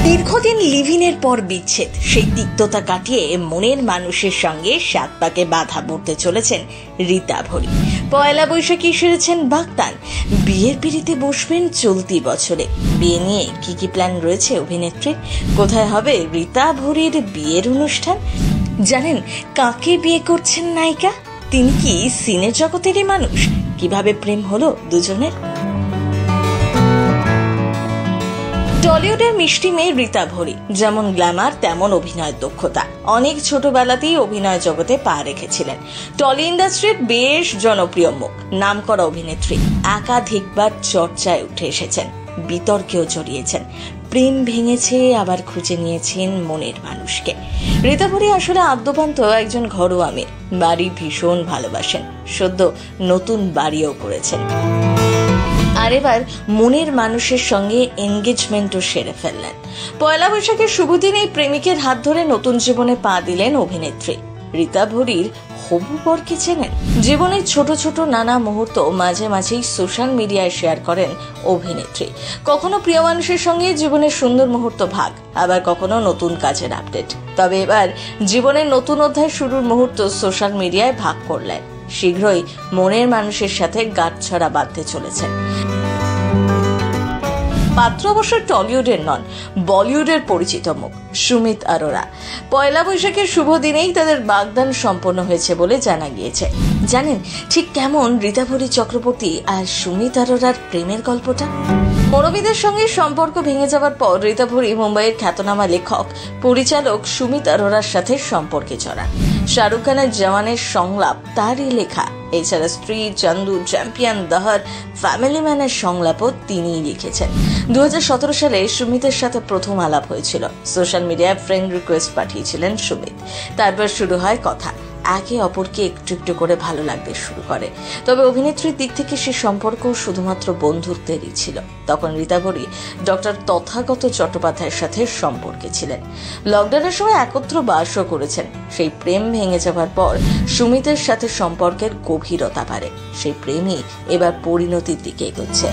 দীর্ঘদিন লিভিনের পর বিচ্ছেদ, সেই তিক্ততা কাটিয়ে মনের মানুষের সঙ্গে সাত পাকে বাধা পড়তে চলেছেন রীতা ভরি। পয়লা বৈশাখে সেরেছেন বাগদান, বিয়ের পিড়িতে বসবেন চলতি বছরে। বিয়ে নিয়ে কি প্ল্যান রয়েছে অভিনেত্রীর? কোথায় হবে রীতা ভরির বিয়ের অনুষ্ঠান? জানেন কাকে বিয়ে করছেন নায়িকা? তিনি কি সিনে জগতেরই মানুষ? কিভাবে প্রেম হলো দুজনের? টলিউডের মিষ্টি মেয়ে রীতা ভরি, যেমন গ্ল্যামার তেমন অভিনয়ের দক্ষতা। অনেক ছোটবেলাতেই অভিনয় জগতে পা রেখেছিলেন। টলি ইন্ডাস্ট্রির বেশ জনপ্রিয় মুখ, নামকরা অভিনেত্রী। একাধিকবার চর্চায় উঠে এসেছেন, বিতর্কেও জড়িয়েছেন। প্রেম ভেঙেছে, আবার খুঁজে নিয়েছেন মনের মানুষকে। রীতা ভরি আসলে আদ্যপান্ত একজন ঘরোয়া মেয়ে। বাড়ি ভীষণ ভালোবাসেন, সদ্য নতুন বাড়িও করেছেন। আর এবার মনের মানুষের সঙ্গে এনগেজমেন্টও সেরে ফেললেন। পয়লা বৈশাখের শুভ দিনেই প্রেমিকের হাত ধরে নতুন জীবনে পা দিলেন অভিনেত্রী। রীতা ভরির হবু বরকে চেনেন? জীবনের ছোট ছোট নানা মুহূর্ত মাঝে মাঝেই সোশ্যাল মিডিয়ায় শেয়ার করেন অভিনেত্রী। কখনো প্রিয় মানুষের সঙ্গে জীবনের সুন্দর মুহূর্ত ভাগ, আবার কখনো নতুন কাজের আপডেট। তবে এবার জীবনের নতুন অধ্যায় শুরুর মুহূর্ত সোশ্যাল মিডিয়ায় ভাগ করলেন। শীঘ্রই মনের মানুষের সাথে গাঁটছড়া বাঁধতে চলেছেন। পাত্র অবশ্য টলিউডের নন, বলিউডের পরিচিত মুখ সুমিত অরোরা। পয়লা বৈশাখের শুভ দিনেই তাদের বাগদান সম্পন্ন হয়েছে বলে জানা গিয়েছে। জানেন ঠিক কেমন রীতা ভরি চক্রবর্তী আর সুমিত অরোরার প্রেমের গল্পটা? মনোবিদের সঙ্গে সম্পর্ক ভেঙে যাওয়ার পর রীতা ভরি মুম্বাইয়ের খ্যাতনামা লেখক পরিচালক সুমিত অরোরার সাথে সম্পর্কে জড়ান। শাহরুখ খানের জওয়ানের সংলাপ তারই লেখা। এছাড়া স্ত্রী, চান্দু, চ্যাম্পিয়ন, দহর, ফ্যামিলি ম্যানের সংলাপও তিনিই লিখেছেন। 2017 সালে সুমিতের সাথে প্রথম আলাপ হয়েছিল। সোশ্যাল মিডিয়ায় ফ্রেন্ড রিকোয়েস্ট পাঠিয়েছিলেন সুমিত। তারপর শুরু হয় কথা। একে অপরকে একটু একটু করে ভালো লাগতে শুরু করে। তবে অভিনেত্রীর দিক থেকে সে সম্পর্ক শুধুমাত্র বন্ধুত্বেরই ছিল। তখন রীতা ভরি ডক্টর তথাগত চট্টোপাধ্যায়ের সাথে সম্পর্কে ছিলেন। লকডাউনের সময় একত্র বাসও করেছেন। সেই প্রেম ভেঙে যাওয়ার পর সুমিতের সাথে সম্পর্কের গভীরতা বাড়ে। সেই প্রেমই এবার পরিণতির দিকে এগোচ্ছে।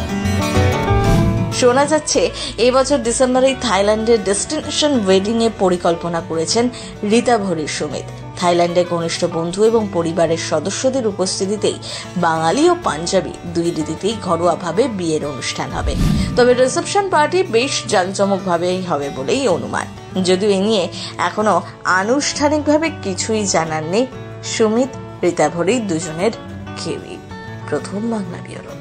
শোনা যাচ্ছে এবছর ডিসেম্বরে থাইল্যান্ডের ডেস্টিনেশন ওয়েডিং এর পরিকল্পনা করেছেন রীতা ভরির সুমিত। থাইল্যান্ডে ঘনিষ্ঠ বন্ধু এবং পরিবারের সদস্যদের উপস্থিতিতেই বাঙালি ও পাঞ্জাবি দুই রীতিতেই ঘরোয়াভাবে বিয়ের অনুষ্ঠান হবে। তবে রিসেপশন পার্টি বেশ জাঁকজমকভাবেই হবে বলেই অনুমান। যদিও এ নিয়ে এখনো আনুষ্ঠানিকভাবে কিছুই জানার নেই সুমিত রীতা ভরি দুজনের কেউই। প্রথম বাংলা ব্যুরো।